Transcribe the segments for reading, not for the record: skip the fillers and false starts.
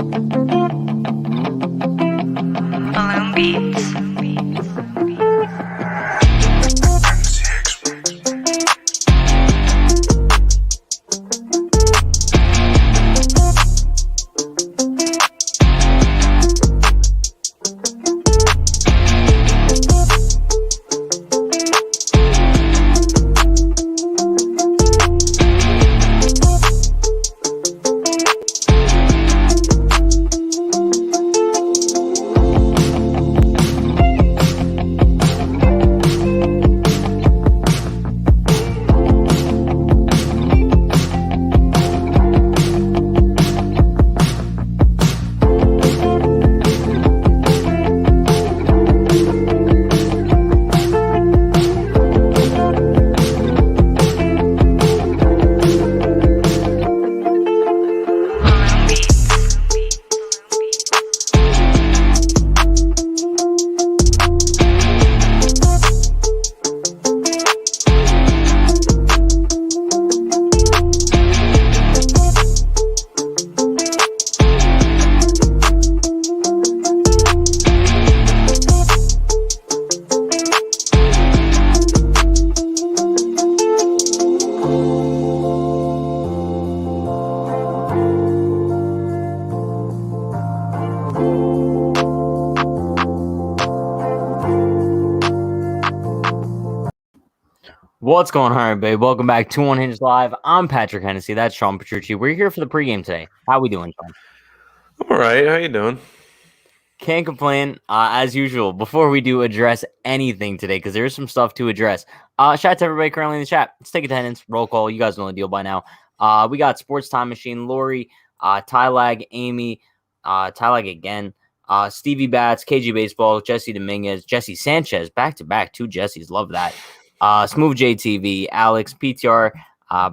Balloon Beats. What's going on, babe? Welcome back to Unhinged Live. I'm Patrick Hennessy. That's Sean Petrucci. We're here for the pregame today. How we doing, Sean? All right. How you doing? Can't complain. As usual, before we do address anything today, because there's some stuff to address. Shout out to everybody currently in the chat. Let's take attendance. Roll call. You guys know the deal by now. We got Sports Time Machine, Lori, Taillon, Amy, Taillon again, Stevie Bats, KG Baseball, Jesse Dominguez, Jesse Sanchez, back-to-back, two Jessies. Love that. Smooth JTV, Alex, PTR,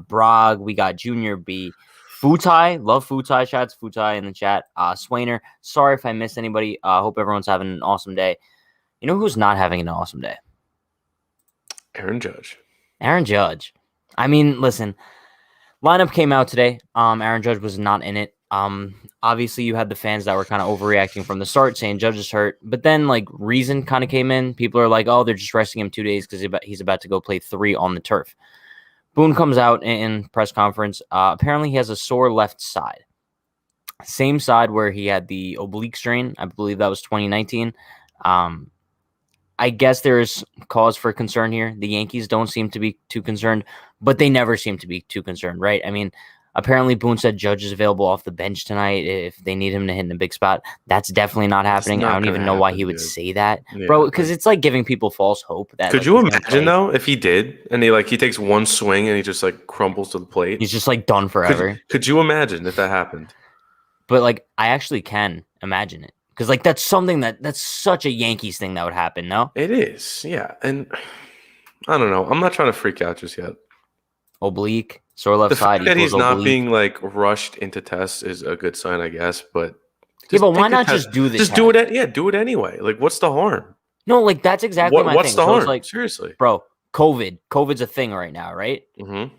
Brog, we got Junior B, Futai, love Futai, shout out to Futai in the chat, Swainer, sorry if I missed anybody, hope everyone's having an awesome day. You know who's not having an awesome day? Aaron Judge. Aaron Judge. I mean, listen, lineup came out today, Aaron Judge was not in it. Obviously you had the fans that were kind of overreacting from the start saying Judge is hurt, but then like reason kind of came in. People are like, oh, they're just resting him 2 days because he's about to go play 3 on the turf. Boone comes out in press conference. Apparently he has a sore left side. Same side where he had the oblique strain. I believe that was 2019. I guess there's cause for concern here. The Yankees don't seem to be too concerned, but they never seem to be too concerned, right? I mean, apparently, Boone said Judge is available off the bench tonight if they need him to hit in a big spot. That's definitely not happening. I don't even know why he would say that, bro, because it's like giving people false hope. That could you imagine, though, if he did and he takes one swing and he just like crumbles to the plate? He's just like done forever. Could you imagine if that happened? But like, I actually can imagine it because like that's something that's such a Yankees thing that would happen. No, it is. Yeah, and I don't know. I'm not trying to freak out just yet. Oblique. Sore left side. The fact that he's not being like rushed into tests is a good sign, I guess. But yeah, but why not just do this? Just do it. Do it anyway. Like, what's the harm? No, like that's exactly my thing. What's the harm? Like, seriously, bro. COVID's a thing right now, right? Mm-hmm.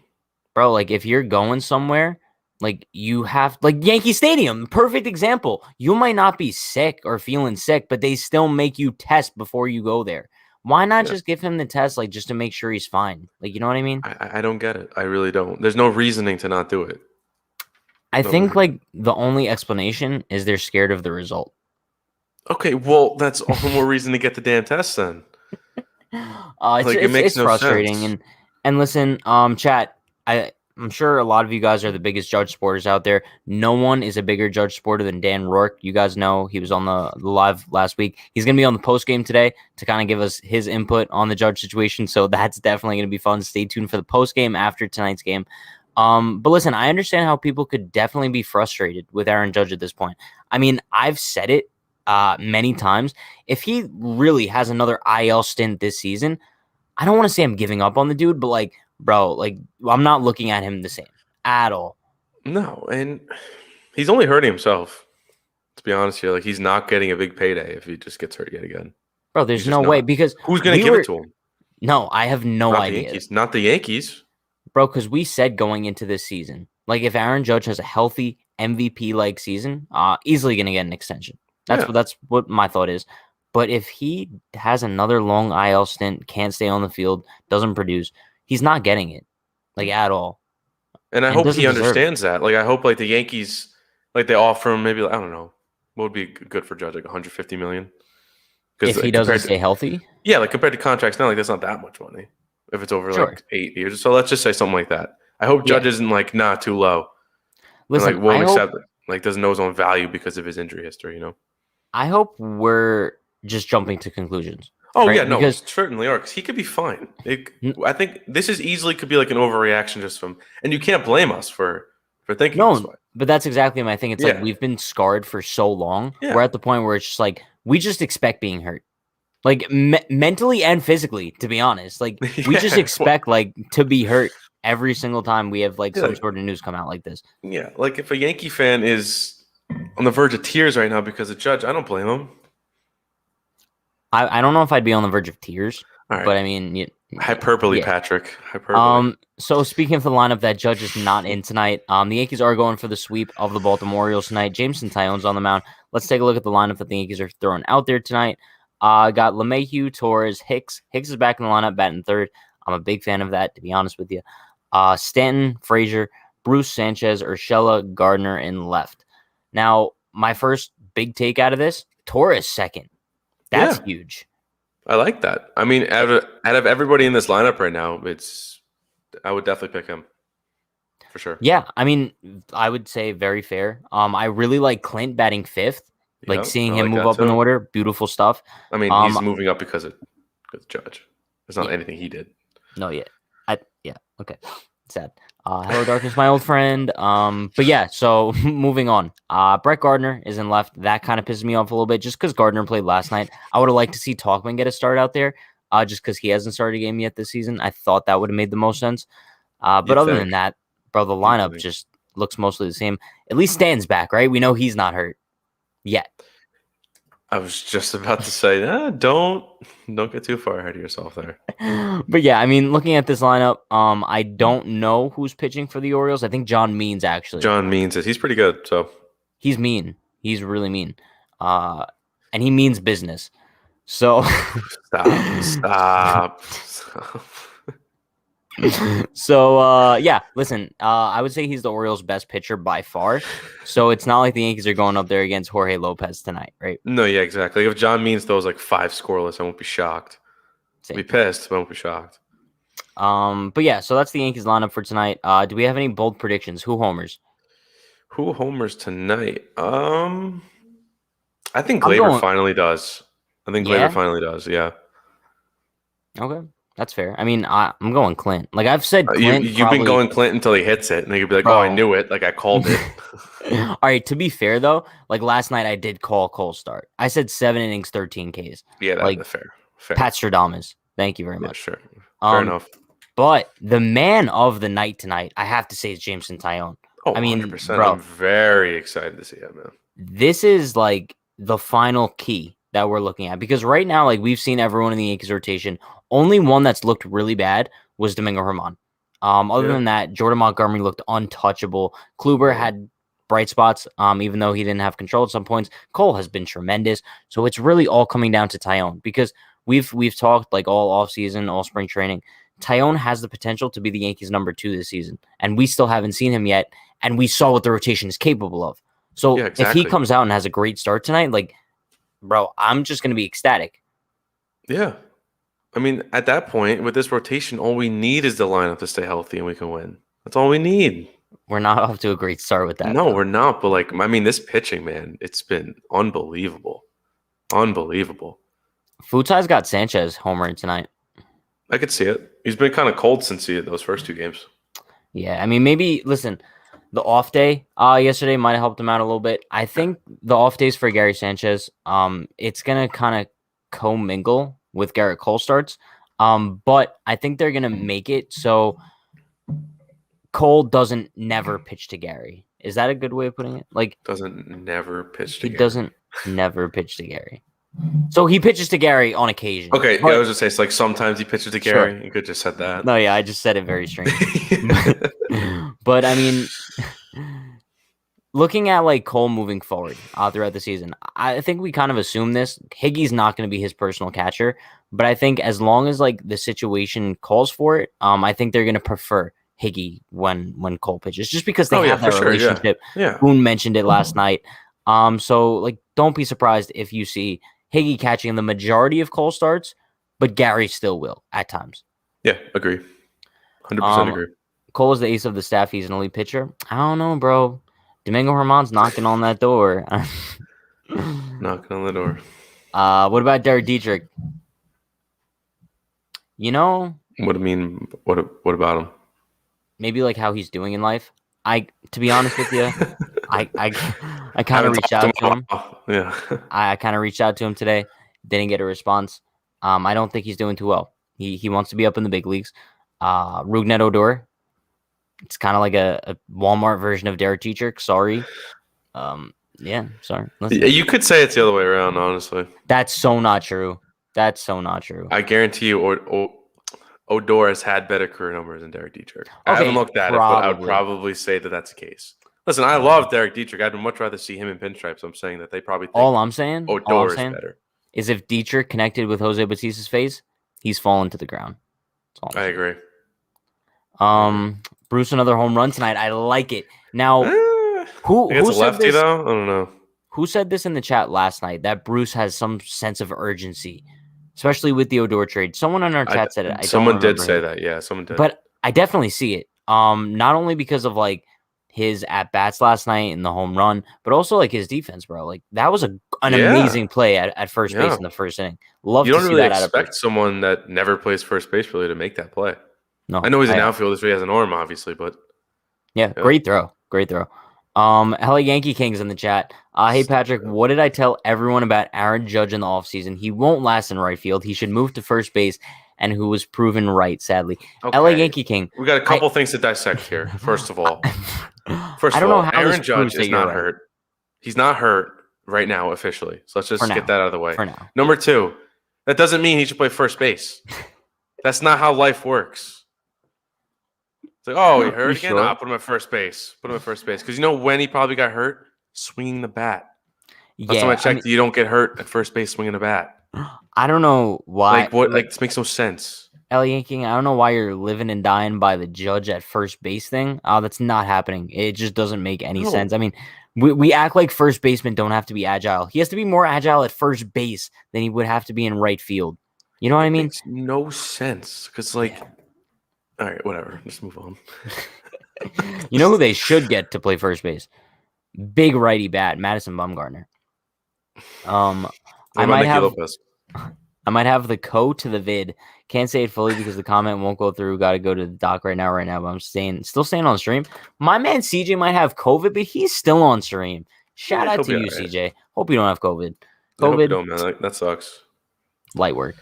Bro, like if you're going somewhere, like you have like Yankee Stadium, perfect example. You might not be sick or feeling sick, but they still make you test before you go there. Why not just give him the test, like, just to make sure he's fine? Like, you know what I mean? I don't get it. I really don't. There's no reasoning to not do it. I think, like, the only explanation is they're scared of the result. Okay, well, that's all the more reason to get the damn test then. It's frustrating. Sense. And listen, chat, I'm sure a lot of you guys are the biggest Judge supporters out there. No one is a bigger Judge supporter than Dan Rourke. You guys know he was on the live last week. He's going to be on the post game today to kind of give us his input on the Judge situation. So that's definitely going to be fun. Stay tuned for the post game after tonight's game. But listen, I understand how people could definitely be frustrated with Aaron Judge at this point. I mean, I've said it many times. If he really has another IL stint this season, I don't want to say I'm giving up on the dude, but like, bro, like I'm not looking at him the same at all. No, and he's only hurting himself. To be honest here, like he's not getting a big payday if he just gets hurt yet again. Bro, there's no way because who's going to give it to him? No, I have no idea. Not the Yankees, bro. Because we said going into this season, like if Aaron Judge has a healthy MVP-like season, easily going to get an extension. That's Yeah. that's what my thought is. But if he has another long IL stint, can't stay on the field, doesn't produce, he's not getting it, like, at all, And I and hope doesn't he deserve it. understands that. Like, I hope like the Yankees, like they offer him maybe, like, I don't know, what would be good for Judge, like 150 million? Because If he doesn't stay healthy, yeah, like compared to contracts now, like that's not that much money if it's over sure. like 8 years. So let's just say something like that. I hope Yeah. Judge isn't like not too low and Listen, like won't accept it, like doesn't know his own value because of his injury history. I hope we're just jumping to conclusions, Oh yeah, right? no, Because certainly are because he could be fine. n- I think this is easily could be like an overreaction just from, and you can't blame us for thinking this no, way. but that's exactly my thing. It's like Yeah, we've been scarred for so long. yeah, We're at the point where it's just like we just expect being hurt, like mentally and physically. To be honest, like we just yeah. expect like to be hurt every single time we have like Yeah, some sort of news come out like this. yeah. Like if a Yankee fan is on the verge of tears right now because of Judge, I don't blame him. I don't know if I'd be on the verge of tears, All right, but I mean, hyperbole, yeah. Patrick. Hyperbole. So speaking of the lineup that Judge is not in tonight, the Yankees are going for the sweep of the Baltimore Orioles tonight. Jameson Taillon's on the mound. Let's take a look at the lineup that the Yankees are throwing out there tonight. Got LeMahieu, Torres, Hicks. Hicks is back in the lineup, batting third. I'm a big fan of that, to be honest with you. Stanton, Frazier, Bruce, Sanchez, Urshela, Gardner in left. Now, my first big take out of this, Torres second. That's huge. I like that. I mean, out of everybody in this lineup right now, I would definitely pick him for sure. Yeah, I mean, I would say very fair. I really like Clint batting fifth. Like seeing him move up in the order, beautiful stuff. I mean, he's moving up because of Judge. It's not anything he did. No, yeah, okay, sad. Hello, darkness, my old friend. But yeah, so moving on. Brett Gardner is in left. That kind of pisses me off a little bit, just because Gardner played last night. I would have liked to see Tauchman get a start out there, just because he hasn't started a game yet this season. I thought that would have made the most sense. But other than that, bro, the lineup just looks mostly the same. At least Stan's back, right? We know he's not hurt yet. I was just about to say, don't get too far ahead of yourself there. But yeah, I mean, looking at this lineup, I don't know who's pitching for the Orioles. I think John Means actually. John Means he's pretty good. So he's mean. He's really mean. And he means business. So stop. So yeah, listen, I would say he's the Orioles' best pitcher by far. So it's not like the Yankees are going up there against Jorge Lopez tonight, right? No, yeah, exactly. If John Means throws like 5 scoreless, I won't be shocked. I'll be pissed, but I won't be shocked. But yeah, so that's the Yankees lineup for tonight. Do we have any bold predictions? Who homers? Who homers tonight? I think Gleyber finally does. Gleyber finally does. Yeah. Okay. That's fair. I mean, I'm going Clint. Like I've said, Clint. You've been going Clint until he hits it, and then you'll be like, "Oh, I knew it! Like I called it." All right. To be fair, though, like last night, I did call Cole start. I said 7 innings, 13 Ks. Yeah, that's fair. Pat Stradamus. Thank you very much. Sure. Fair enough. But the man of the night tonight, I have to say, is Jameson Taillon. Oh, I mean, 100%. Bro, I'm very excited to see him, man. This is like the final key that we're looking at because right now, like we've seen everyone in the Yankees rotation. Only one that's looked really bad was Domingo Germán. Other than that, Jordan Montgomery looked untouchable. Kluber had bright spots, even though he didn't have control at some points. Cole has been tremendous. So it's really all coming down to Taillon because we've talked like all offseason, all spring training. Taillon has the potential to be the Yankees' number 2 this season, and we still haven't seen him yet, and we saw what the rotation is capable of. So if he comes out and has a great start tonight, like, bro, I'm just going to be ecstatic. Yeah. I mean, at that point, with this rotation, all we need is the lineup to stay healthy and we can win. That's all we need. We're not off to a great start with that. No, we're not. But, like, I mean, this pitching, man, it's been unbelievable. Unbelievable. Futai's got Sanchez homering tonight. I could see it. He's been kind of cold since those first 2 games. Yeah, I mean, maybe, listen, the off day yesterday might have helped him out a little bit. I think the off days for Gary Sanchez, it's going to kind of commingle with Garrett Cole starts. But I think they're going to make it so Cole doesn't never pitch to Gary. Is that a good way of putting it? Like doesn't never pitch to Gary. He doesn't never pitch to Gary. So he pitches to Gary on occasion. Okay, I was just saying, it's like sometimes he pitches to Gary. Sure. You could just said that. No, yeah, I just said it very strange. but I mean, looking at like Cole moving forward throughout the season, I think we kind of assume this. Higgy's not going to be his personal catcher, but I think as long as like the situation calls for it, I think they're going to prefer Higgy when Cole pitches, just because they Oh yeah, have for that sure. Yeah, relationship. yeah, Boone mentioned it last night. So like, don't be surprised if you see Higgy catching the majority of Cole starts, but Gary still will at times. yeah. Agree. 100% Um, agree. Cole is the ace of the staff. He's an elite pitcher. I don't know, bro. Domingo Herman's knocking on that door. Knocking on the door. What about Derek Dietrich? You know, What do you mean? What about him? maybe like how he's doing in life. To be honest with you, I kind of Haven't reached talked to out to him in him. a while. Yeah. I kind of reached out to him today. Didn't get a response. I don't think he's doing too well. He wants to be up in the big leagues. Rougned Odor. It's kind of like a Walmart version of Derek Dietrich. Sorry. Yeah, sorry. Listen, You could say it's the other way around, honestly. that's so not true. That's so not true. I guarantee you, Odor has had better career numbers than Derek Dietrich. I haven't looked at it, but I would probably say that that's the case. Listen, I love Derek Dietrich. I'd much rather see him in pinstripes. I'm saying that they probably think All I'm saying Odor is better. is if Dietrich connected with Jose Batista's face, he's fallen to the ground. That's all I I'm agree. saying. Bruce, another home run tonight. I like it. Now, who Against a said lefty this? though? I don't know. Who said this in the chat last night? That Bruce has some sense of urgency, especially with the Odor trade. Someone on our chat said it. Someone did say that. Yeah, someone did. But I definitely see it. Not only because of like his at bats last night and the home run, but also like his defense, bro. Like that was an amazing play at first base in the first inning. Love you to don't see really that expect someone that never plays first base really to make that play. No, I know he's an outfielder, so he has an arm, obviously, but yeah, great throw. LA Yankee Kings in the chat. Hey Patrick, what did I tell everyone about Aaron Judge in the offseason? He won't last in right field. He should move to first base, and who was proven right, sadly. Okay. LA Yankee King. We got a couple things to dissect here. First of all, Aaron Judge is not hurt. He's not hurt right now officially. So let's just get that out of the way. For now. Number two, that doesn't mean he should play first base. That's not how life works. It's like, oh, he hurt again? Sure? Put him at first base. Because you know when he probably got hurt? Swinging the bat. Last time I checked, you don't get hurt at first base swinging a bat. I don't know why. This makes no sense. LA Yankee, I don't know why you're living and dying by the Judge at first base thing. That's not happening. It just doesn't make any sense. I mean, we act like first basemen don't have to be agile. He has to be more agile at first base than he would have to be in right field. You know what I mean? Makes no sense. Because, all right, whatever. Just move on. You know who they should get to play first base? Big righty bat, Madison Bumgarner. I might have the code to the vid. Can't say it fully because the comment won't go through. Got to go to the doc right now. But I'm still staying on stream. My man CJ might have COVID, but he's still on stream. Shout out to you, right. CJ. Hope you don't have COVID. I hope you don't, man. That sucks. Light work.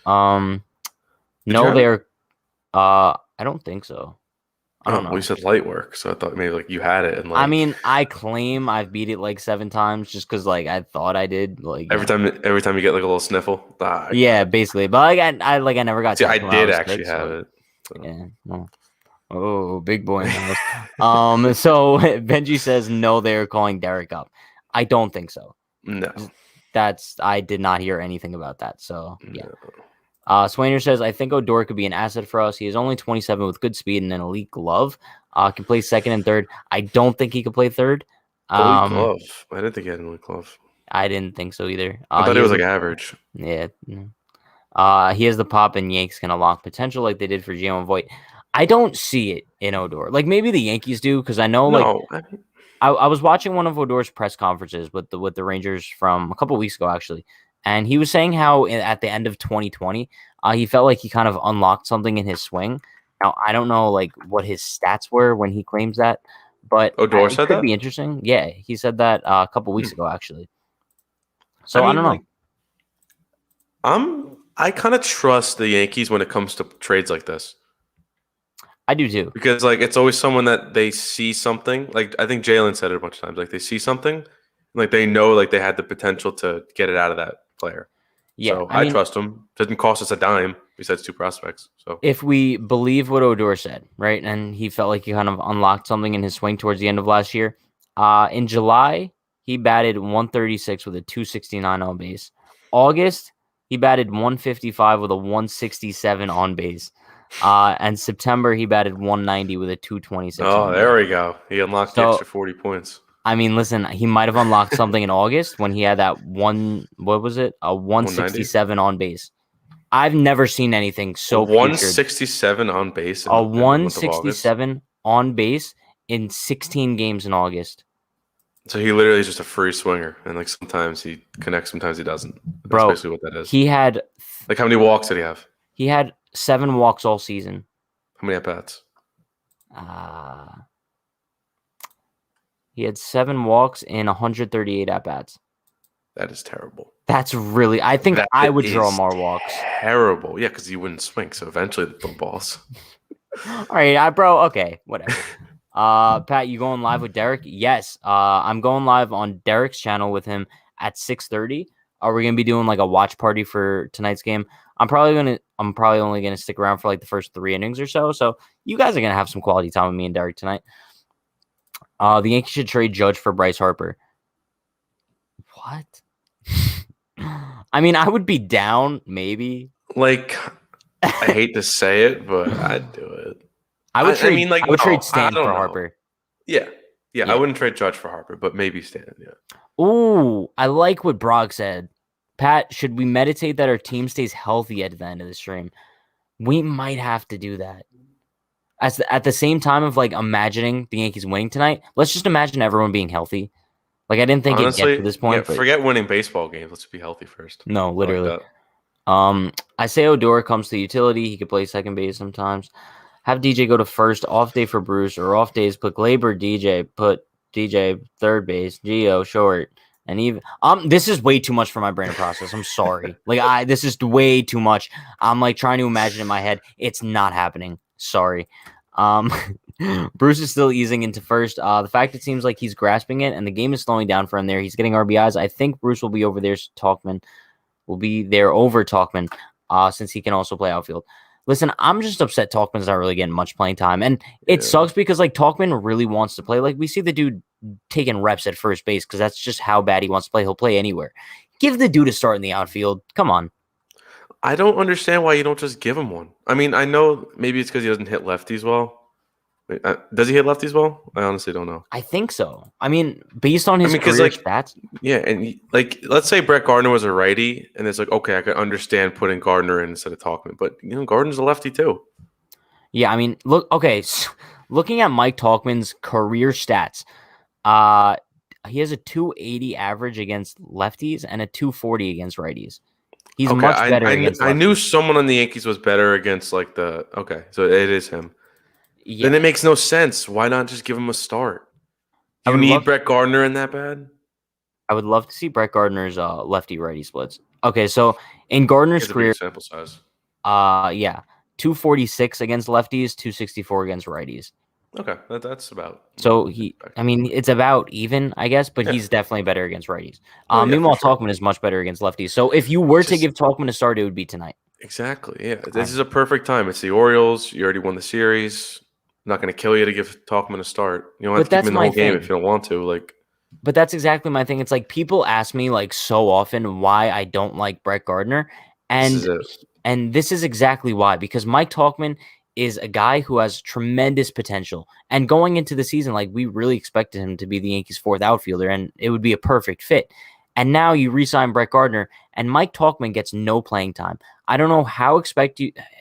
No, they're. I don't think so. I don't know. Well, you said light work, so I thought maybe you had it. And I mean, I claim I've beat it 7 times just because I thought I did. Every time you get a little sniffle. Yeah, basically. But I never got. See, I did actually have it. So. Yeah. Well, oh, big boy in the house. So Benji says no. They're calling Derek up. I don't think so. No. I did not hear anything about that. So yeah. Swainer says, I think Odor could be an asset for us. He is only 27 with good speed and an elite glove. Can play second and third. I don't think he could play third. Elite glove? I didn't think he had an elite glove. I didn't think so either. I thought he was average. Yeah. He has the pop and Yanks can unlock potential like they did for Gio and Voit. I don't see it in Odor. Maybe the Yankees do because I know I was watching one of Odor's press conferences with the Rangers from a couple weeks ago actually. And he was saying how at the end of 2020, he felt like he kind of unlocked something in his swing. Now, I don't know what his stats were when he claims that, but Odor said that? Could be interesting. Yeah, he said that a couple weeks ago, actually. So I don't know. I kind of trust the Yankees when it comes to trades like this. I do too. Because it's always someone that they see something. I think Jalen said it a bunch of times. They see something, they know they had the potential to get it out of that player. Yeah, so I trust him. Didn't cost us a dime besides 2 prospects. So if we believe what Odor said, right, and he felt like he kind of unlocked something in his swing towards the end of last year, In July, he batted 136 with a 269 on base. August, he batted 155 with a 167 on base. And September, he batted 190 with a 226 Oh, on there base. we go. He unlocked the extra So, 40 points. I mean, listen, he might have unlocked something in August when he had that what was it? A 190? 167 on base. I've never seen anything A so putrid. 167 on base A in the month of August. 167 on base in 16 games in August. So he literally is just a free swinger, and like sometimes he connects, sometimes he doesn't. That's Bro, basically what that is. he had Like how many walks did he have? 7 walks all season. How many at bats? He had 7 walks in 138 at bats. That is terrible. That's really. I think I would draw more walks. Terrible. Yeah, because you wouldn't swing, so eventually the balls. All right, bro. Okay, whatever. Pat, you going live with Derek? Yes. I'm going live on Derek's channel with him at 6:30. Are we gonna be doing like a watch party for tonight's game? I'm probably only gonna stick around for like the first 3 innings or so. So you guys are gonna have some quality time with me and Derek tonight. The Yankees should trade Judge for Bryce Harper. What? I mean, I would be down, maybe. Like, I hate to say it, but I'd do it. I would trade Stan for Harper. Yeah. I wouldn't trade Judge for Harper, but maybe Stan, yeah. Ooh, I like what Brock said. Pat, should we meditate that our team stays healthy at the end of the stream? We might have to do that. At the same time of like imagining the Yankees winning tonight, let's just imagine everyone being healthy. Like I didn't think it'd get to this point. Yeah, forget winning baseball games. Let's be healthy first. No, literally. I say Odor comes to utility. He could play second base sometimes. Have DJ go to first. Off day for Bruce, or off days put Glaber DJ. Put DJ third base. Gio short. And even this is way too much for my brain to process. I'm sorry. This is way too much. I'm like trying to imagine in my head. It's not happening. Sorry. Bruce is still easing into first. The fact it seems like he's grasping it and the game is slowing down for him there. He's getting RBIs. I think Bruce will be over there. Tauchman will be there over Tauchman since he can also play outfield. Listen, I'm just upset Tauchman's not really getting much playing time. And it sucks because like Tauchman really wants to play. Like we see the dude taking reps at first base because that's just how bad he wants to play. He'll play anywhere. Give the dude a start in the outfield. Come on. I don't understand why you don't just give him one. I mean, I know maybe it's because he doesn't hit lefties well. Does he hit lefties well? I honestly don't know. I think so. I mean, based on his career stats. Yeah, and like let's say Brett Gardner was a righty, and it's like, okay, I could understand putting Gardner in instead of Tauchman, but Gardner's a lefty too. Yeah, I mean, looking at Mike Tauchman's career stats, he has a 280 average against lefties and a 240 against righties. He's much better against lefties. I knew someone on the Yankees was better against like so it is him. Yeah. Then it makes no sense. Why not just give him a start? You need Brett Gardner in that bad? I would love to see Brett Gardner's lefty-righty splits. Okay, so in Gardner's career, sample size. 246 against lefties, 264 against righties. Okay, that's about. So it's about even, I guess, but he's definitely better against righties. Meanwhile, Tauchman is much better against lefties. So if you were to give Tauchman a start, it would be tonight. Exactly. Yeah, this is a perfect time. It's the Orioles. You already won the series. I'm not going to kill you to give Tauchman a start. You don't have to keep him in the whole game if you don't want to. But that's exactly my thing. It's like people ask me like so often why I don't like Brett Gardner, and this is exactly why. Because Mike Tauchman is a guy who has tremendous potential, and going into the season, like we really expected him to be the Yankees' 4th outfielder, and it would be a perfect fit. And now you re-sign Brett Gardner, and Mike Tauchman gets no playing time. I don't know how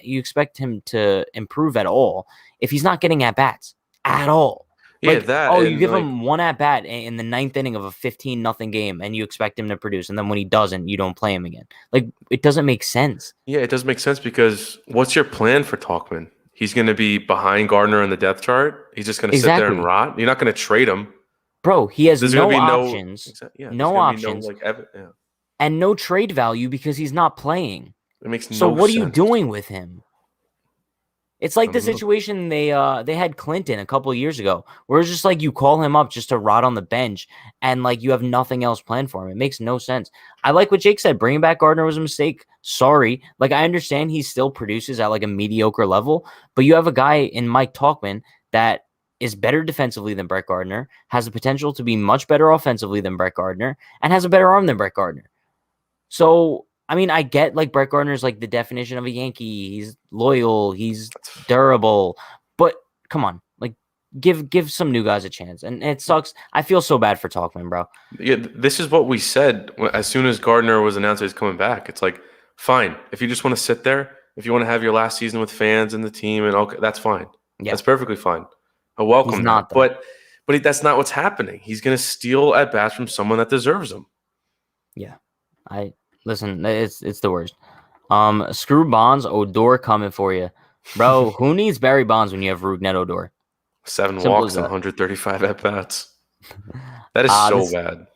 you expect him to improve at all if he's not getting at bats at all. Yeah, you give him one at bat in the 9th inning of a 15-0 game, and you expect him to produce, and then when he doesn't, you don't play him again. Like it doesn't make sense. Yeah, it doesn't make sense because what's your plan for Tauchman? He's going to be behind Gardner on the depth chart. He's just going to sit there and rot. You're not going to trade him. Bro, he has no options. No options. And no trade value because he's not playing. It makes no sense. So what are you doing with him? It's like the situation they had Clinton a couple of years ago, where it's just like you call him up just to rot on the bench, and like you have nothing else planned for him. It makes no sense. I like what Jake said. Bringing back Gardner was a mistake. Sorry. Like I understand he still produces at like a mediocre level, but you have a guy in Mike Tauchman that is better defensively than Brett Gardner, has the potential to be much better offensively than Brett Gardner, and has a better arm than Brett Gardner. So, I mean, I get like Brett Gardner's like the definition of a Yankee. He's loyal, he's durable, but come on, like give some new guys a chance. And it sucks. I feel so bad for Tauchman, bro. Yeah, this is what we said as soon as Gardner was announced he's coming back. It's like, fine, if you just want to sit there, if you want to have your last season with fans and the team, and okay, that's fine. Yeah. That's perfectly fine. I welcome that. But that's not what's happening. He's going to steal at bats from someone that deserves them. Yeah, listen. It's the worst. Screw Bonds. Odor coming for you, bro. Who needs Barry Bonds when you have Rougned Odor? 7 walks and 135 at bats. That is so bad.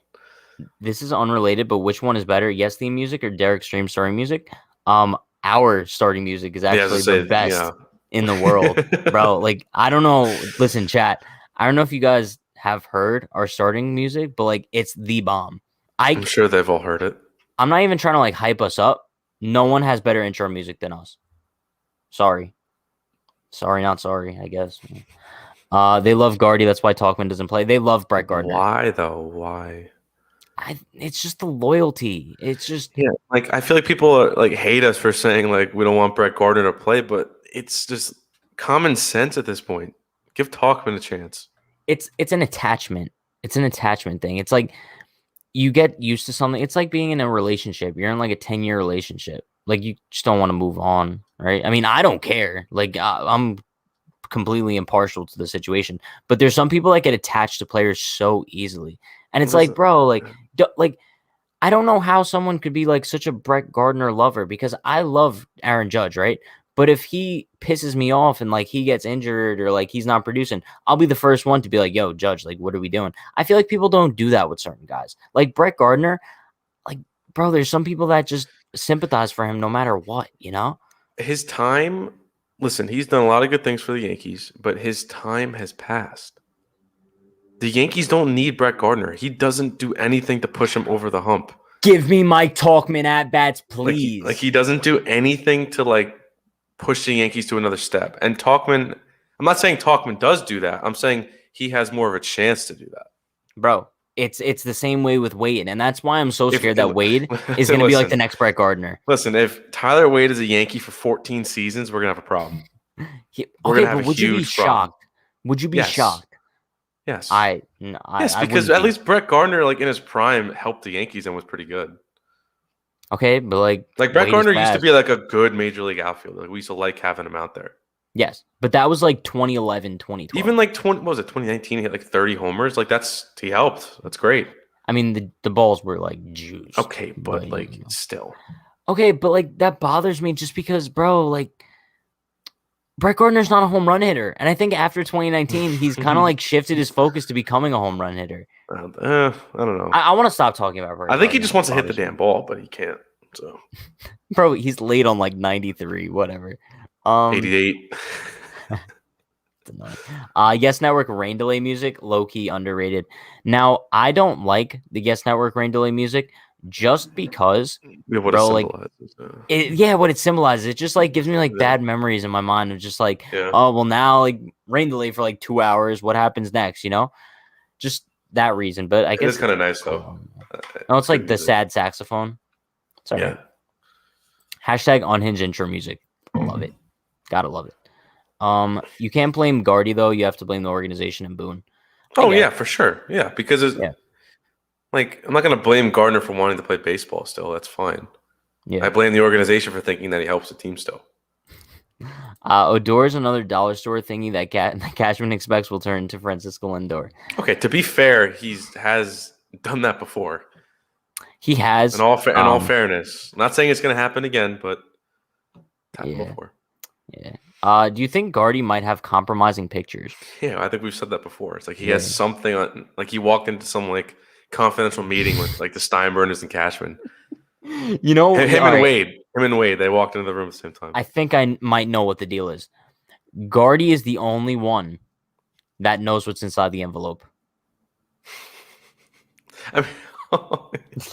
This is unrelated, but which one is better? Yes theme music or Derek Stream starting music? Our starting music is actually the best in the world, bro. Like, I don't know. Listen, chat. I don't know if you guys have heard our starting music, but like, it's the bomb. I'm sure they've all heard it. I'm not even trying to like hype us up. No one has better intro music than us. Sorry, not sorry. I guess. They love Gardy. That's why Tauchman doesn't play. They love Brett Gardner. Why though? Why? It's just the loyalty. It's just like I feel like people like hate us for saying like we don't want Brett Gardner to play, but it's just common sense at this point. Give Tauchman a chance. It's an attachment. It's an attachment thing. It's like you get used to something. It's like being in a relationship. You're in like a 10-year relationship. Like you just don't want to move on, right? I mean, I don't care. Like I'm completely impartial to the situation, but there's some people that get attached to players so easily. And it's like, bro, like I don't know how someone could be like such a Brett Gardner lover, because I love Aaron Judge, right? But if he pisses me off and like he gets injured or like he's not producing, I'll be the first one to be like, yo, Judge, like, what are we doing? I feel like people don't do that with certain guys. Like Brett Gardner, like, bro, there's some people that just sympathize for him no matter what, you know? His time, listen, he's done a lot of good things for the Yankees, but his time has passed. The Yankees don't need Brett Gardner. He doesn't do anything to push him over the hump. Give me Mike Tauchman at bats, please. Like he doesn't do anything to like push the Yankees to another step. And Tauchman, I'm not saying Tauchman does do that. I'm saying he has more of a chance to do that. Bro, it's the same way with Wade, and that's why I'm so scared that Wade is going to be like the next Brett Gardner. Listen, if Tyler Wade is a Yankee for 14 seasons, we're going to have a problem. We're going to have a huge problem. Would you be shocked? Yes. Yes, because at least Brett Gardner, like in his prime, helped the Yankees and was pretty good. Okay, but like Brett Gardner used to be like a good major league outfielder. Like we used to like having him out there. Yes, but that was like 2011, 2012. Even like 2019, he hit like 30 homers. Like he helped. That's great. I mean, the balls were like juice. Okay, but like still. Okay, but like that bothers me just because, bro, like Brett Gardner's not a home run hitter. And I think after 2019, he's kind of like shifted his focus to becoming a home run hitter. I don't know. I want to stop talking about Brett I think he just wants to hit the damn ball, but he can't. So, bro, he's late on like 93, whatever. 88. Yes Network rain delay music, low-key underrated. Now, I don't like the Yes Network rain delay music just because, what it symbolizes. It just like gives me like bad memories in my mind of just like, oh, well, now like rain delay for like 2 hours. What happens next? You know, just that reason. But I guess it's kind of nice though. No, it's like the sad saxophone. Sorry. Yeah. Hashtag unhinged intro music. Love it. Gotta love it. You can't blame Gardy though. You have to blame the organization and Boone. Oh yeah, for sure. Yeah, because like I'm not gonna blame Gardner for wanting to play baseball. Still, that's fine. Yeah, I blame the organization for thinking that he helps the team still. Odor is another dollar store thingy that Cashman expects will turn to Francisco Lindor. Okay, to be fair, he has done that before. He has. In all fairness, I'm not saying it's gonna happen again, but it's happened before. Yeah. Do you think Gardy might have compromising pictures? Yeah, I think we've said that before. It's like he has something on, like he walked into some like confidential meeting with like the Steinbrenners and Cashman. You know, him and Wade, they walked into the room at the same time. I think I might know what the deal is. Gardy is the only one that knows what's inside the envelope. I mean,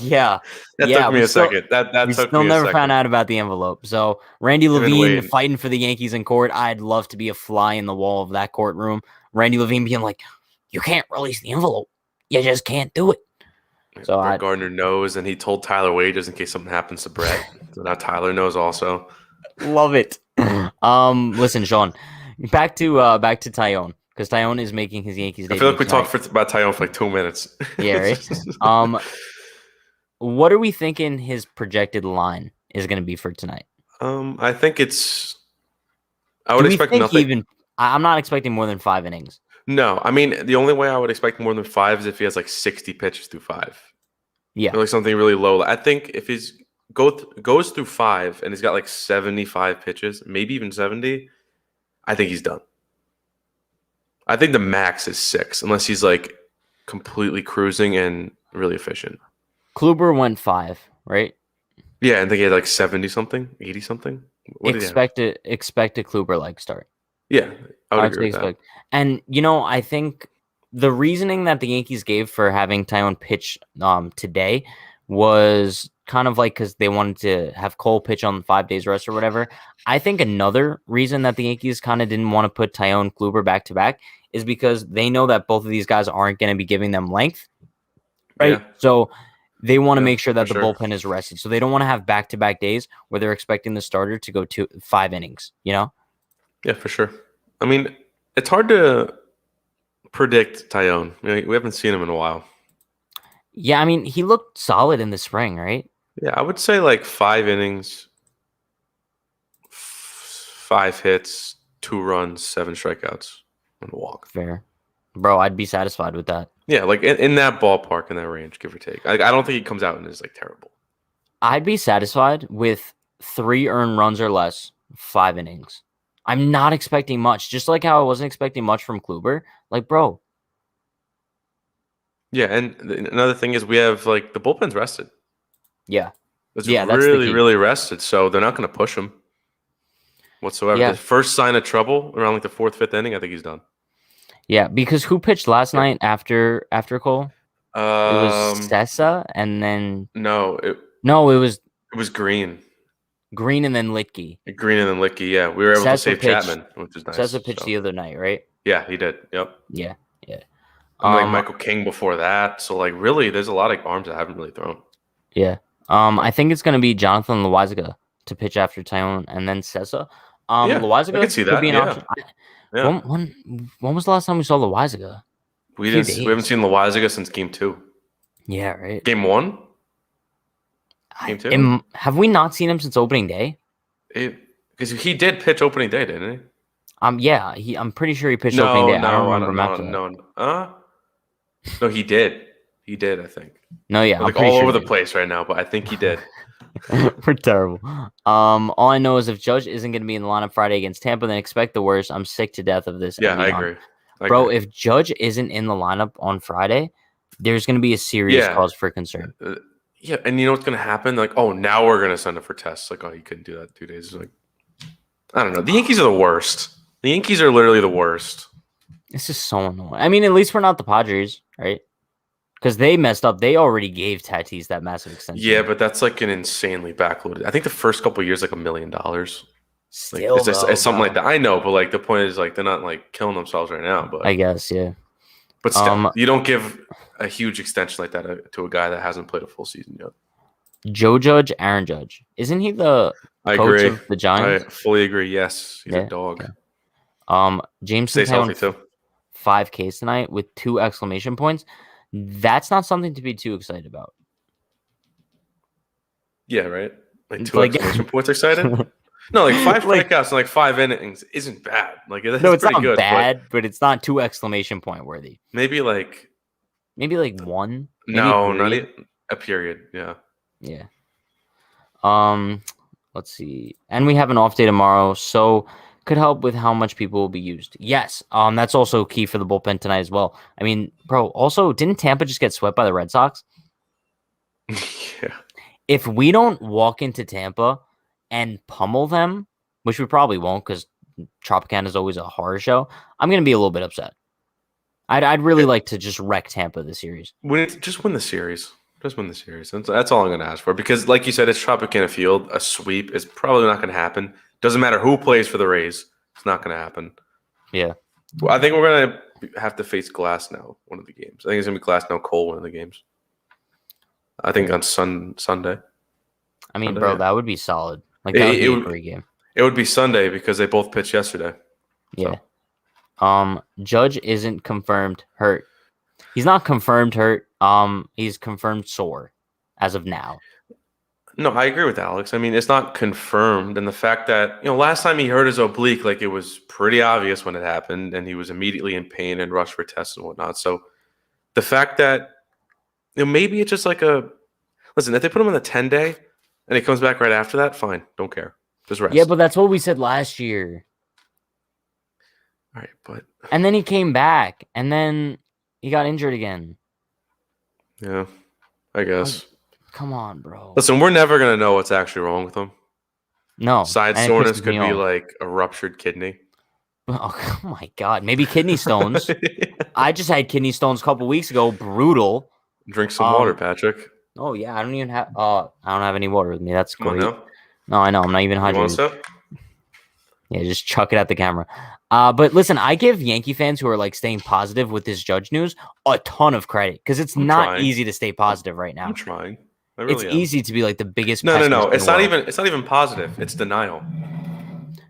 yeah, that took me a second. That took me a second. Still never found out about the envelope. So Randy Levine fighting for the Yankees in court. I'd love to be a fly in the wall of that courtroom Randy Levine being like, "You can't release the envelope. You just can't do it." So Brett Gardner knows, and he told Tyler Wade just in case something happens to Brett. So now Tyler knows also. love it. Listen, Sean, back to Taillon, because Taillon is making his Yankees I debut feel like we tonight. talked about Taillon for like 2 minutes. Yeah, right. What are we thinking his projected line is going to be for tonight? I think it's. I Do would we expect think nothing. I'm not expecting more than 5 innings. No, I mean the only way I would expect more than 5 is if he has like 60 pitches through 5. Yeah. Or like something really low. I think if he's goes through 5 and he's got like 75 pitches, maybe even 70, I think he's done. I think the max is 6, unless he's like completely cruising and really efficient. Kluber went 5, right? Yeah, and I think he had like 70 something, 80 something. What did he have? Expect a Kluber like start. Yeah, I would I would agree say with that. And I think the reasoning that the Yankees gave for having Taillon pitch today was kind of like because they wanted to have Cole pitch on 5 days rest or whatever. I think another reason that the Yankees kind of didn't want to put Taillon Kluber back to back is because they know that both of these guys aren't going to be giving them length, right? Yeah. So they want to Yeah, make sure that for the sure. bullpen is rested. So they don't want to have back-to-back days where they're expecting the starter to go 5 innings, Yeah, for sure. I mean, it's hard to predict Taillon. We haven't seen him in a while. Yeah, I mean, he looked solid in the spring, right? Yeah, I would say like 5 innings, 5 hits, 2 runs, 7 strikeouts, and a walk. Fair. Bro, I'd be satisfied with that. Yeah, like in that ballpark, in that range, give or take. I don't think he comes out and is like terrible. I'd be satisfied with 3 earned runs or less, 5 innings. I'm not expecting much, just like how I wasn't expecting much from Kluber. Like, bro. Yeah, and another thing is we have like the bullpen's rested. Yeah. It's Yeah, that's the really, key. really rested, so they're not going to push him whatsoever. Yeah. The first sign of trouble around like the 4th, 5th inning, I think he's done. Yeah, because who pitched last night after Cole? It was Sessa and then No, it was Green. Green and then Litke. Green and then Licky, yeah. We were able to save Chapman, which is nice. Sessa pitched the other night, right? Yeah, he did. Yep. Yeah. And like Michael King before that. So like really there's a lot of arms that haven't really thrown. Yeah. I think it's gonna be Jonathan Loaisiga to pitch after Taillon and then Sessa. Yeah, Loaisiga I can see that. could be an option. Yeah. When was the last time we saw Loaisiga? We haven't seen Loaisiga since game 2. Yeah, right. Game 1? Game 2? Have we not seen him since opening day? Because he did pitch opening day, didn't he? Yeah, I'm pretty sure he pitched opening day. I don't remember No, he did. He did, I think. No, yeah, I'm like all over the place right now, but I think he did. We're terrible. All I know is if Judge isn't going to be in the lineup Friday against Tampa, then expect the worst. I'm sick to death of this. Yeah, I agree. Bro, if Judge isn't in the lineup on Friday, there's going to be a serious cause for concern. Yeah, and you know what's going to happen? Like, oh, now we're going to send him for tests. Like, oh, you couldn't do that 2 days. Like, I don't know. The Yankees are the worst. The Yankees are literally the worst. This is so annoying. I mean, at least we're not the Padres, right? Because they messed up. They already gave Tatis that massive extension. Yeah, but that's like an insanely backloaded. I think the first couple of years, like $1 million. Still, like, it's something like that. I know, but like the point is, like they're not like killing themselves right now. But I guess, yeah. But still, you don't give a huge extension like that to a guy that hasn't played a full season yet. Joe Judge, Aaron Judge, isn't he the coach of the Giants? I fully agree. Yes, he's a dog. Okay. James stays healthy too. 5 Ks tonight with 2 exclamation points. That's not something to be too excited about. Yeah, right. Like 2 exclamation points excited. No, like 5 strikeouts and like 5 innings isn't bad. Like that's no, it's pretty not good, bad, but it's not 2 exclamation point worthy. Maybe like 1. No, not even a period. Yeah. Yeah. Let's see. And we have an off day tomorrow, so could help with how much people will be used. Yes. That's also key for the bullpen tonight as well. I mean, bro, also, didn't Tampa just get swept by the Red Sox? Yeah. If we don't walk into Tampa and pummel them, which we probably won't because Tropicana is always a horror show, I'm going to be a little bit upset. I'd really like to just wreck Tampa this series. Just win the series. Just win the series. That's all I'm going to ask for. Because, like you said, it's Tropicana Field. A sweep is probably not going to happen. Doesn't matter who plays for the Rays. It's not going to happen. Yeah. Well, I think we're gonna have to face Glass now. One of the games. I think it's gonna be Glass now. Cole one of the games. I think on Sunday. I mean, Sunday, bro, yeah. that would be solid. Like that would be a great game. It would be Sunday because they both pitched yesterday. Yeah. So. Judge isn't confirmed hurt. He's not confirmed hurt. He's confirmed sore as of now. No, I agree with Alex. I mean, it's not confirmed, and the fact that last time he hurt his oblique, like it was pretty obvious when it happened, and he was immediately in pain and rushed for tests and whatnot. So the fact that maybe it's just like listen, if they put him on the 10-day and he comes back right after that, fine, don't care, just rest. Yeah, but that's what we said last year. All right, and then he came back, and then he got injured again. Yeah, I guess. Come on, bro. Listen, we're never going to know what's actually wrong with him. No. Side soreness could be like a ruptured kidney. Oh, my God. Maybe kidney stones. I just had kidney stones a couple weeks ago. Brutal. Drink some water, Patrick. Oh, yeah. I don't even have I don't have any water with me. That's Come great. on now. No, I know. I'm not even hydrated. You want a sip? Yeah, just chuck it at the camera. But listen, I give Yankee fans who are like staying positive with this Judge news a ton of credit because it's not easy to stay positive right now. I'm trying. I really it's easy to be like the biggest. No. It's not even positive. It's denial.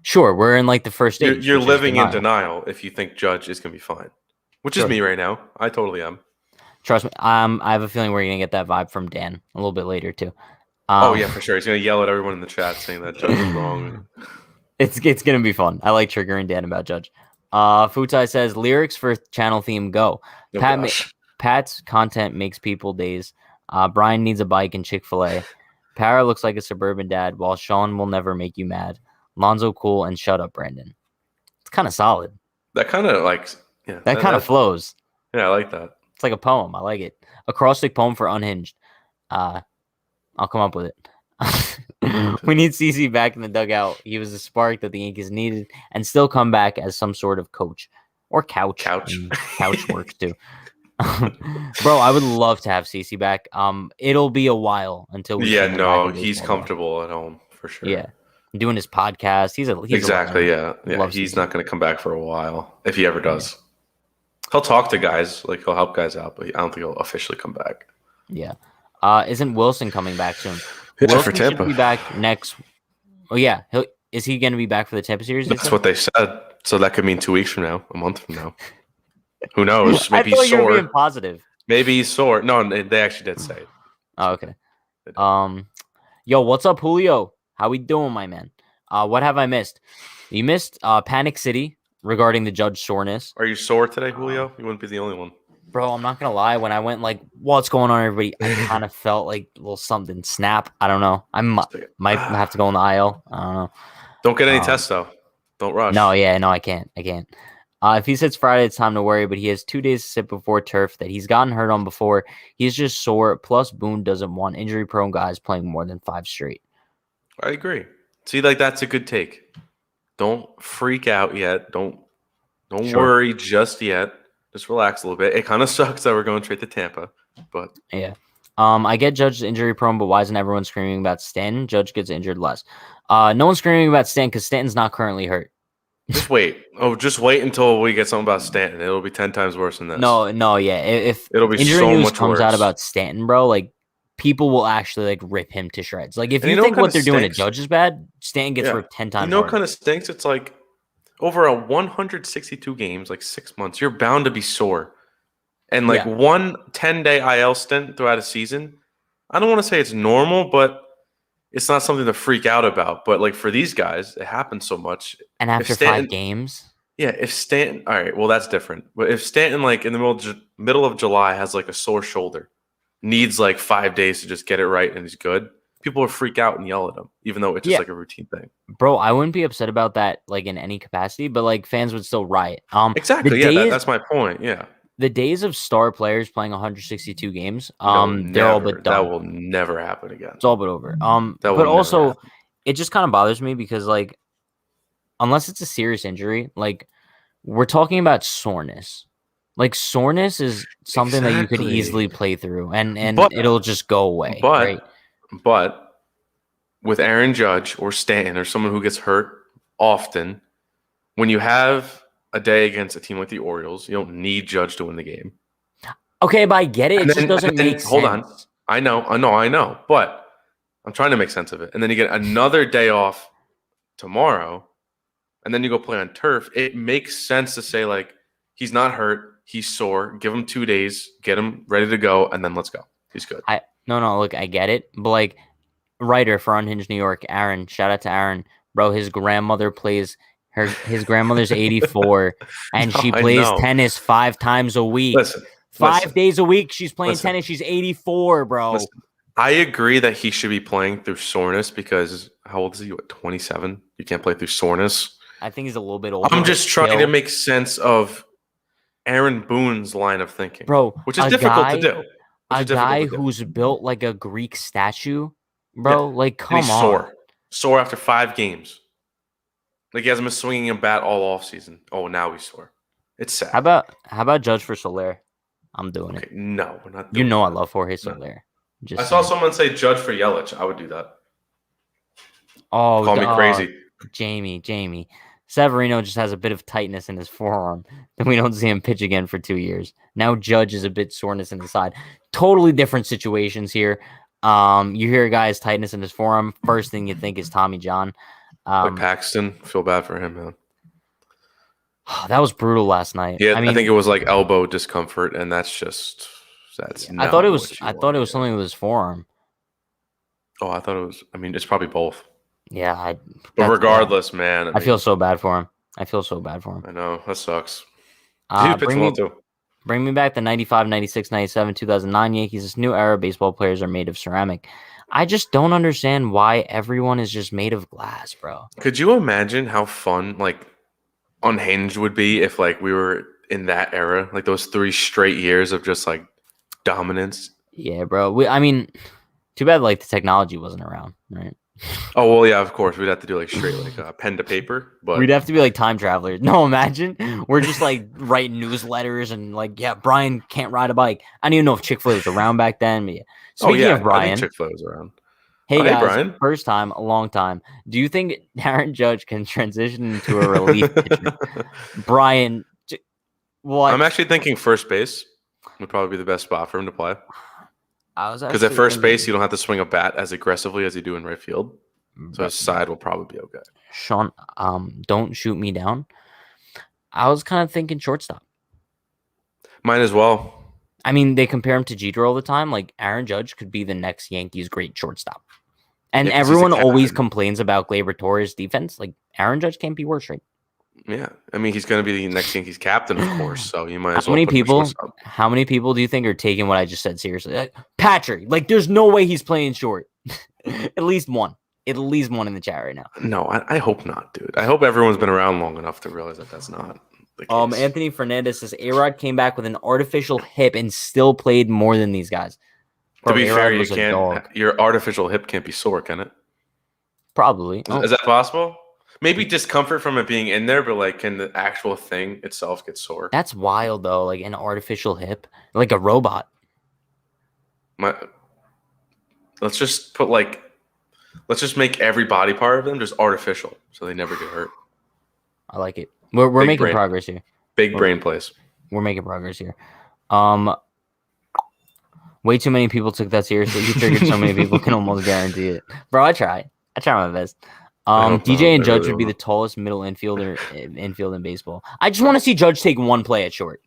Sure, we're in like the first stage. You're living in denial if you think Judge is gonna be fine, which is me right now. I totally am. Trust me. I have a feeling we're gonna get that vibe from Dan a little bit later too. Oh yeah, for sure. He's gonna yell at everyone in the chat saying that Judge is wrong. It's gonna be fun. I like triggering Dan about Judge. Futai says lyrics for channel theme go. Pat's content makes people daze. Brian needs a bike and Chick-fil-A. Para looks like a suburban dad, while Sean will never make you mad. Lonzo cool and shut up, Brandon. It's kind of solid. That kind of that kind of flows. Yeah, I like that. It's like a poem. I like it. Acrostic poem for Unhinged. I'll come up with it. We need CC back in the dugout. He was the spark that the Yankees needed and still come back as some sort of coach or couch. Couch works too. Bro, I would love to have CC back. It'll be a while until we he's comfortable at home for sure. Yeah. Doing his podcast. He's exactly, yeah. He's not going to come back for a while if he ever does. He'll talk to guys, like he'll help guys out, but I don't think he'll officially come back. Yeah. Isn't Wilson coming back soon? Wilson for Tampa. Should be back next. Oh yeah, is he going to be back for the Tampa series? That's what they said. So that could mean 2 weeks from now, a month from now. Who knows? Maybe he's sore. You're being positive. Maybe he's sore. No, they actually did say it. Oh, okay. Yo, what's up, Julio? How we doing, my man? What have I missed? You missed Panic City regarding the Judge soreness. Are you sore today, Julio? You wouldn't be the only one. Bro, I'm not gonna lie. When I went like, what's going on, everybody? I kind of felt like a little something snap. I don't know. I might have to go in the IL. I don't know. Don't get any tests though. Don't rush. No, I can't. If he sits Friday, it's time to worry. But he has 2 days to sit before turf that he's gotten hurt on before. He's just sore. Plus, Boone doesn't want injury-prone guys playing more than 5 straight. I agree. See, like that's a good take. Don't freak out yet. Don't worry just yet. Just relax a little bit. It kind of sucks that we're going straight to Tampa, but yeah. I get Judge injury prone, but why isn't everyone screaming about Stanton? Judge gets injured less. No one's screaming about Stanton because Stanton's not currently hurt. Just wait. Just wait until we get something about Stanton. It'll be 10 times worse than this. No, yeah. If it'll be injury so news much comes worse out about Stanton, bro, like people will actually like rip him to shreds. Like if you think what they're doing to Judge is bad, Stanton gets ripped 10 times. What kind of stinks? It's like over a 162 games, like 6 months, you're bound to be sore. And like 1 10-day IL stint throughout a season, I don't want to say it's normal, but it's not something to freak out about. But like for these guys, it happens so much. And after 5 games? Yeah, if Stanton, all right, well, that's different. But if Stanton, like in the middle of July, has like a sore shoulder, needs like 5 days to just get it right and he's good, people will freak out and yell at him, even though it's just like a routine thing. Bro, I wouldn't be upset about that like in any capacity, but like fans would still riot. Exactly. Yeah, that's my point. Yeah. The days of star players playing 162 games, they're all but done. That will never happen again. It's all but over. But also, it just kind of bothers me because, like, unless it's a serious injury, like, we're talking about soreness. Like, soreness is something that you could easily play through, and it'll just go away. But with Aaron Judge or Stanton or someone who gets hurt often, when you have a day against a team like the Orioles. You don't need Judge to win the game. Okay, but I get it. It just doesn't make sense. Hold on. I know. But I'm trying to make sense of it. And then you get another day off tomorrow, and then you go play on turf. It makes sense to say, like, he's not hurt. He's sore. Give him 2 days. Get him ready to go, and then let's go. He's good. No, look, I get it. But, like, writer for Unhinged New York, Aaron, shout out to Aaron. Bro, his grandmother plays – his grandmother's 84, and she plays tennis 5 times a week. Listen. 5 days a week she's playing tennis. She's 84, bro. Listen, I agree that he should be playing through soreness because how old is he? What, 27? You can't play through soreness. I think he's a little bit older. I'm just trying to make sense of Aaron Boone's line of thinking, bro, which is difficult to do. A guy who's built like a Greek statue, bro. Yeah. Like, come on. Sore after 5 games. Like, he hasn't been swinging a bat all offseason. Oh, now he's sore. It's sad. How about Judge for Soler? I'm doing it. No, we're not doing that. I love Jorge Soler. No. I saw someone say Judge for Yelich. I would do that. Oh, call me crazy. Jamie. Severino just has a bit of tightness in his forearm. Then we don't see him pitch again for 2 years. Now Judge is a bit soreness in the side. Totally different situations here. You hear a guy's tightness in his forearm. First thing you think is Tommy John. Like Paxton, feel bad for him, man. That was brutal last night. Yeah, I think it was like elbow discomfort, and that's. I thought it was something with his forearm. Oh, I thought it was. I mean, it's probably both. Yeah, but regardless, man, I feel so bad for him. I know that sucks. Bring me back the 95, 96, 97, 2009 Yankees. This new era, baseball players are made of ceramic. I just don't understand why everyone is just made of glass, bro. Could you imagine how fun, like, Unhinged would be if, like, we were in that era? Like, those 3 straight years of just, like, dominance? Yeah, bro. Too bad, like, the technology wasn't around, right? Oh, well, yeah, of course. We'd have to do, like, straight, like, pen to paper. But we'd have to be, like, time travelers. No, imagine. We're just, like, writing newsletters and, like, yeah, Brian can't ride a bike. I don't even know if Chick-fil-A was around back then. But yeah. Speaking of Brian. I think Chick-fil-A was around. Hey, guys, Brian. First time, a long time. Do you think Aaron Judge can transition into a relief pitcher? Brian, what? I'm actually thinking first base would probably be the best spot for him to play. Because at first base, you don't have to swing a bat as aggressively as you do in right field. So his side will probably be okay. Sean, don't shoot me down. I was kind of thinking shortstop. Mine as well. I mean, they compare him to Jeter all the time. Like, Aaron Judge could be the next Yankees great shortstop. And everyone always complains about Gleyber Torres' defense. Like, Aaron Judge can't be worse, right? Yeah. I mean, he's going to be the next Yankees captain, of course. So you might as well. How many people do you think are taking what I just said seriously? Like, Patrick, like, there's no way he's playing short. At least one. At least one in the chat right now. No, I hope not, dude. I hope everyone's been around long enough to realize that that's not the case. Anthony Fernandez says A-Rod came back with an artificial hip and still played more than these guys. To be fair, you can't. Your artificial hip can't be sore, can it? Probably. Is that possible? Maybe discomfort from it being in there, but like, can the actual thing itself get sore? That's wild, though. Like an artificial hip, like a robot. Let's just make every body part of them just artificial, so they never get hurt. I like it. We're making progress here. Big brain plays. We're making progress here. Way too many people took that seriously. You triggered so many people, can almost guarantee it. Bro, I try my best. DJ and Judge would be the tallest middle infielder in baseball. I just want to see Judge take one play at short.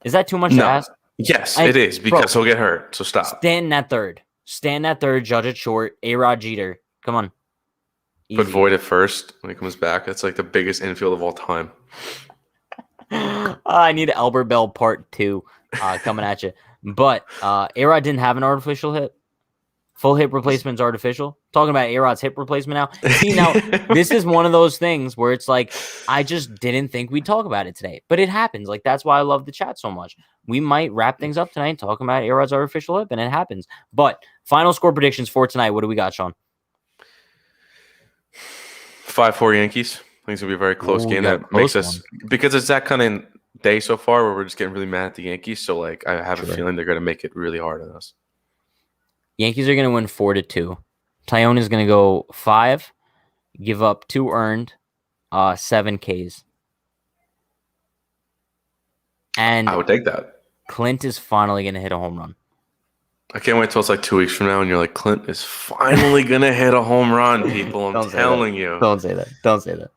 Is that too much to ask? Yes, it is, because he'll get hurt. So stop. Stand at third, Judge at short, A-Rod Jeter. Come on. Easy. Put Void at first when he comes back. That's like the biggest infield of all time. I need Albert Bell Part 2 coming at you. But A-Rod didn't have an artificial hip. Full hip replacement's artificial. Talking about A-Rod's hip replacement now. See, now, this is one of those things where it's like, I just didn't think we'd talk about it today. But it happens. Like, that's why I love the chat so much. We might wrap things up tonight talking about A-Rod's artificial hip, and it happens. But final score predictions for tonight. What do we got, Sean? 5-4 Yankees. I think it's going to be a very close game. That makes us – because it's that kind of day so far where we're just getting really mad at the Yankees. So, like, I have a feeling they're going to make it really hard on us. Yankees are going to win 4-2. Taillon is going to go 5, give up 2 earned, 7 Ks. And I would take that. Clint is finally going to hit a home run. I can't wait till it's like 2 weeks from now and you're like, Clint is finally going to hit a home run, people. I'm telling you. Don't say that. Don't say that.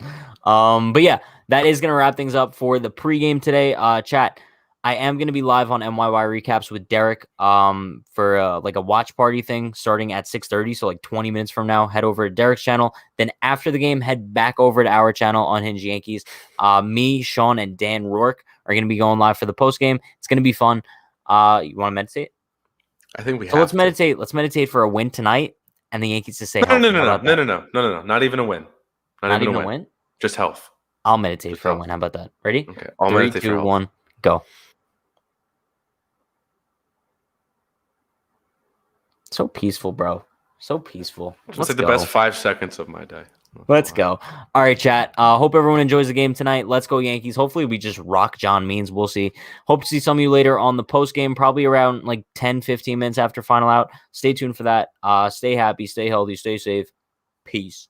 But yeah, that is going to wrap things up for the pregame today. Chat, I am going to be live on MYY Recaps with Derek for like a watch party thing starting at 6:30. So like 20 minutes from now, head over to Derek's channel. Then after the game, head back over to our channel, Unhinged Yankees. Me, Sean, and Dan Rourke are going to be going live for the postgame. It's going to be fun. You want to meditate? I think we have So let's to. meditate. Let's meditate for a win tonight, and the Yankees to stay No, healthy. no. Not even a win. Not even a win. Just health. I'll meditate for a win. How about that? Ready? Okay. I'll 3, meditate 2, for health. 1, go. So peaceful, bro. So peaceful. It's like the best 5 seconds of my day. Let's go. All right, chat. Hope everyone enjoys the game tonight. Let's go, Yankees. Hopefully, we just rock John Means. We'll see. Hope to see some of you later on the post game, probably around like 10, 15 minutes after final out. Stay tuned for that. Stay happy, stay healthy, stay safe. Peace.